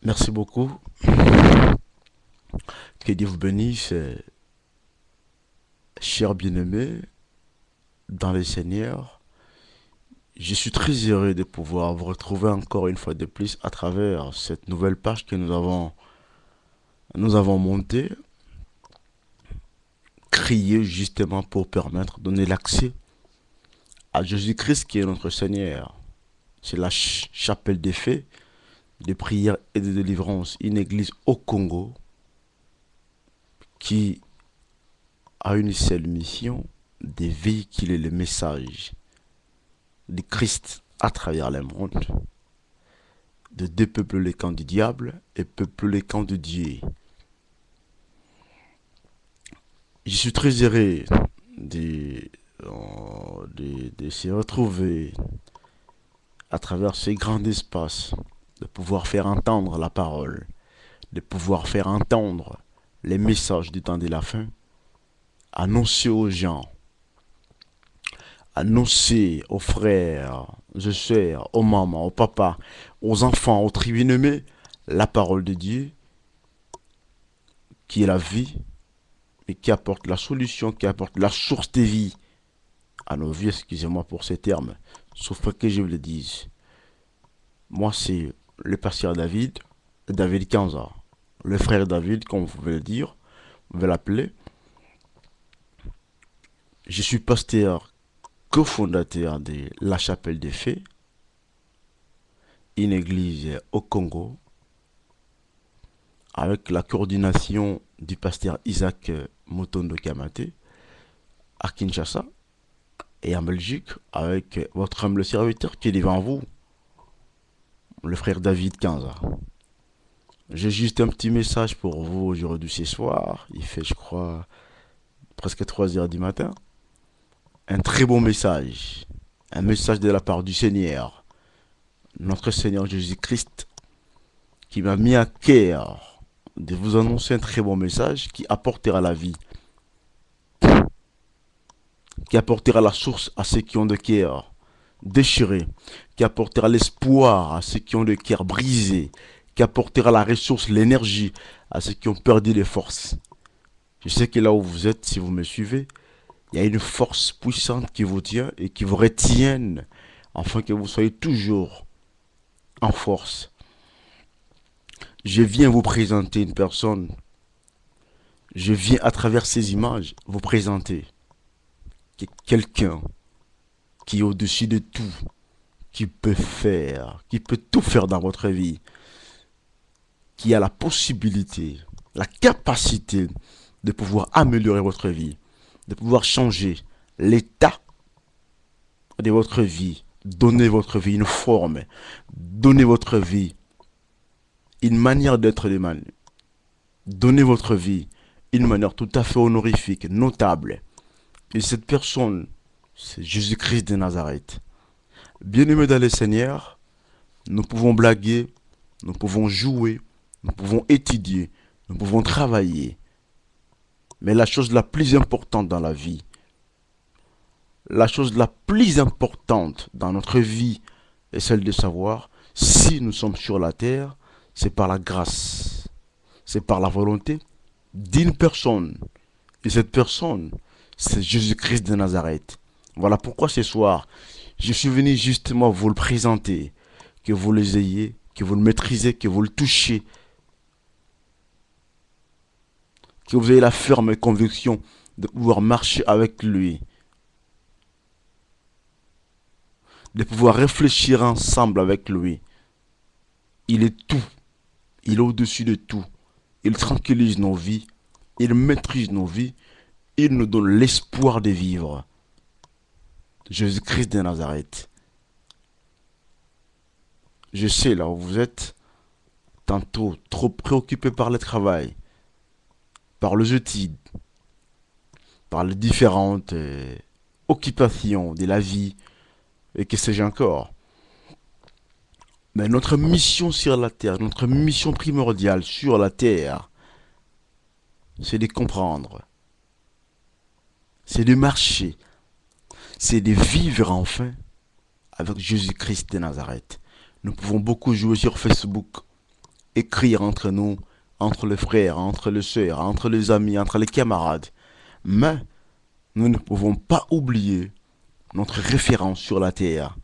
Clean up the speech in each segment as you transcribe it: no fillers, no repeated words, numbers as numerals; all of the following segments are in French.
Merci beaucoup. Que Dieu vous bénisse, chers bien-aimés, dans les Seigneurs. Je suis très heureux de pouvoir vous retrouver encore une fois de plus à travers cette nouvelle page que nous avons montée, créée justement pour permettre, donner l'accès à Jésus-Christ qui est notre Seigneur. C'est la chapelle des faits, de prière et de délivrance, une église au Congo qui a une seule mission, de véhiculer le message de Christ à travers le monde, de dépeupler les camps du diable et peupler les camps de Dieu. Je suis très heureux de, de se retrouver à travers ces grands espaces, de pouvoir faire entendre la parole, de pouvoir faire entendre les messages du temps de la fin, annoncer aux gens, annoncer aux frères, aux sœurs, aux mamans, aux papas, aux enfants, aux tribus nommées, la parole de Dieu, qui est la vie, et qui apporte la solution, qui apporte la source de vie à nos vies, excusez-moi pour ces termes, sauf que je vous le dise. Moi, c'est le pasteur David, David Kanza, le frère David, comme vous pouvez le dire, vous pouvez l'appeler. Je suis pasteur cofondateur de la Chapelle des Fées, une église au Congo, avec la coordination du pasteur Isaac Motondo Kamate à Kinshasa et en Belgique, avec votre humble serviteur qui est devant vous, le frère David Kanza. J'ai juste un petit message pour vous aujourd'hui ce soir. Il fait, je crois, presque 3 heures du matin. Un très bon message. Un message de la part du Seigneur, notre Seigneur Jésus-Christ, qui m'a mis à cœur de vous annoncer un très bon message qui apportera la vie, qui apportera la source à ceux qui ont le cœur déchiré, qui apportera l'espoir à ceux qui ont le cœur brisé, qui apportera la ressource, l'énergie à ceux qui ont perdu les forces. Je sais que là où vous êtes, si vous me suivez, il y a une force puissante qui vous tient et qui vous retienne afin que vous soyez toujours en force. Je viens vous présenter une personne. Je viens à travers ces images vous présenter quelqu'un qui est au-dessus de tout, qui peut faire, qui peut tout faire dans votre vie, qui a la possibilité, la capacité de pouvoir améliorer votre vie, de pouvoir changer l'état de votre vie, donner votre vie une forme, donner votre vie une manière d'être humain, donner votre vie une manière tout à fait honorifique, notable. Et cette personne, c'est Jésus-Christ de Nazareth. Bien-aimés dans le Seigneur, nous pouvons blaguer, nous pouvons jouer, nous pouvons étudier, nous pouvons travailler. Mais la chose la plus importante dans la vie, la chose la plus importante dans notre vie est celle de savoir si nous sommes sur la terre, c'est par la grâce, c'est par la volonté d'une personne. Et cette personne, c'est Jésus-Christ de Nazareth. Voilà pourquoi ce soir, je suis venu justement vous le présenter, que vous le ayez, que vous le maîtrisez, que vous le touchiez, que vous ayez la ferme conviction de pouvoir marcher avec lui, de pouvoir réfléchir ensemble avec lui. Il est tout, il est au-dessus de tout. Il tranquillise nos vies, il maîtrise nos vies, il nous donne l'espoir de vivre. Jésus-Christ de Nazareth. Je sais là où vous êtes, tantôt trop préoccupé par le travail, par les études, par les différentes occupations de la vie, et que sais-je encore. Mais notre mission sur la terre, notre mission primordiale sur la terre, c'est de comprendre, c'est de marcher, c'est de vivre enfin avec Jésus-Christ de Nazareth. Nous pouvons beaucoup jouer sur Facebook, écrire entre nous, entre les frères, entre les sœurs, entre les amis, entre les camarades. Mais nous ne pouvons pas oublier notre référence sur la terre.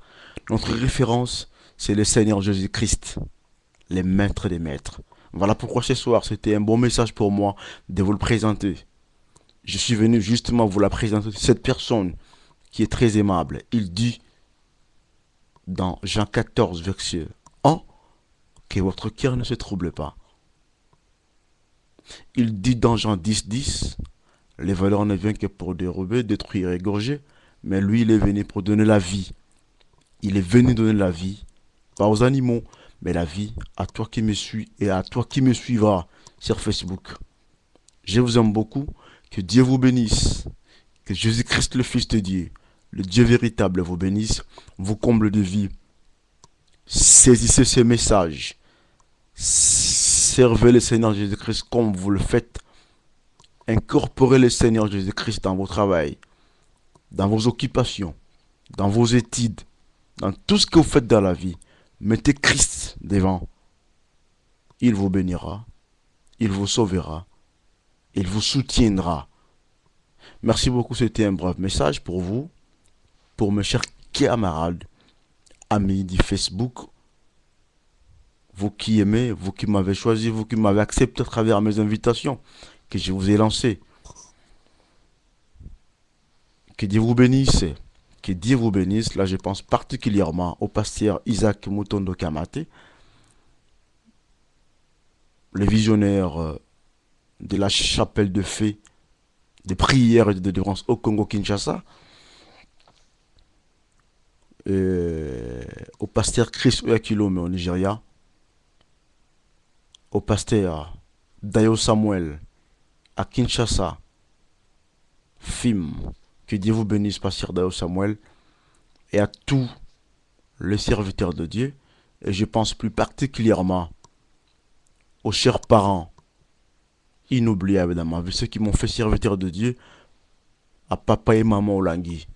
Notre référence, c'est le Seigneur Jésus-Christ, les maîtres des maîtres. Voilà pourquoi ce soir, c'était un bon message pour moi de vous le présenter. Je suis venu justement vous la présenter. Cette personne qui est très aimable, il dit dans Jean 14, verset 1, que votre cœur ne se trouble pas. Il dit dans Jean 10, 10, les voleurs ne viennent que pour dérober, détruire, égorger, mais lui, il est venu pour donner la vie. Il est venu donner la vie, pas aux animaux, mais la vie à toi qui me suis et à toi qui me suivra sur Facebook. Je vous aime beaucoup, que Dieu vous bénisse, que Jésus-Christ le Fils de Dieu, le Dieu véritable vous bénisse, vous comble de vie. Saisissez ce message, servez le Seigneur Jésus-Christ comme vous le faites, incorporez le Seigneur Jésus-Christ dans vos travails, dans vos occupations, dans vos études, dans tout ce que vous faites dans la vie. Mettez Christ devant. Il vous bénira, il vous sauvera, il vous soutiendra. Merci beaucoup, c'était un bref message pour vous, pour mes chers camarades, amis du Facebook, vous qui aimez, vous qui m'avez choisi, vous qui m'avez accepté à travers mes invitations que je vous ai lancées. Que Dieu vous bénisse. Que Dieu vous bénisse. Là, je pense particulièrement au pasteur Isaac Mutondo Kamate, le visionnaire de la chapelle de fée, des prières et de délivrance au Congo-Kinshasa, au pasteur Chris Oyakilome au Nigeria, au pasteur Dayo Samuel à Kinshasa, FIM. Que Dieu vous bénisse, pasteur Dayo Samuel, et à tous les serviteurs de Dieu. Et je pense plus particulièrement aux chers parents inoubliables dans ma vie, ceux qui m'ont fait serviteur de Dieu, à papa et maman Olangui.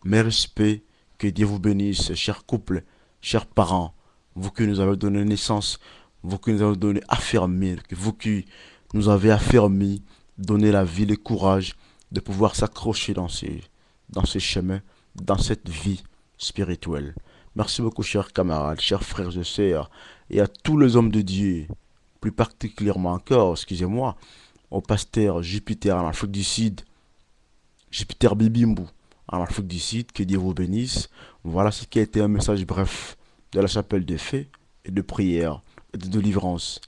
Mes respects, que Dieu vous bénisse, chers couples, chers parents, vous qui nous avez donné naissance, vous qui nous avez donné affermi, vous qui nous avez affermi, donné la vie, le courage de pouvoir s'accrocher dans ces chemins, dans cette vie spirituelle. Merci beaucoup, chers camarades, chers frères et sœurs, et à tous les hommes de Dieu, plus particulièrement encore, excusez-moi, au pasteur Jupiter en Afrique du Sud, Jupiter Bibimbu en Afrique du Sud, que Dieu vous bénisse. Voilà ce qui a été un message bref de la chapelle de fées et de prière et de délivrance.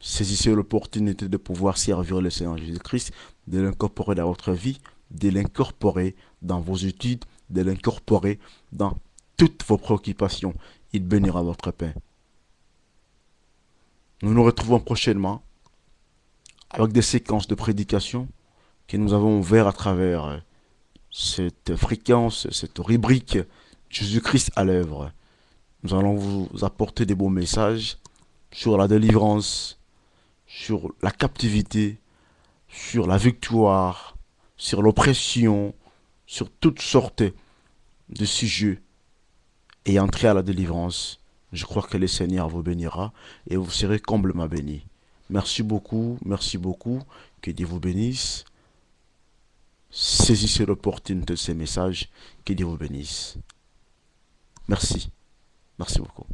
Saisissez l'opportunité de pouvoir servir le Seigneur Jésus-Christ, de l'incorporer dans votre vie, de l'incorporer dans vos études, de l'incorporer dans toutes vos préoccupations. Il bénira votre pain. Nous nous retrouvons prochainement avec des séquences de prédication que nous avons ouvertes à travers cette fréquence, cette rubrique Jésus-Christ à l'œuvre. Nous allons vous apporter des beaux messages sur la délivrance, sur la captivité, sur la victoire, sur l'oppression, sur toutes sortes de sujets et entrer à la délivrance. Je crois que le Seigneur vous bénira et vous serez complètement bénis. Merci beaucoup, que Dieu vous bénisse. Saisissez l'opportunité de ces messages, que Dieu vous bénisse. Merci beaucoup.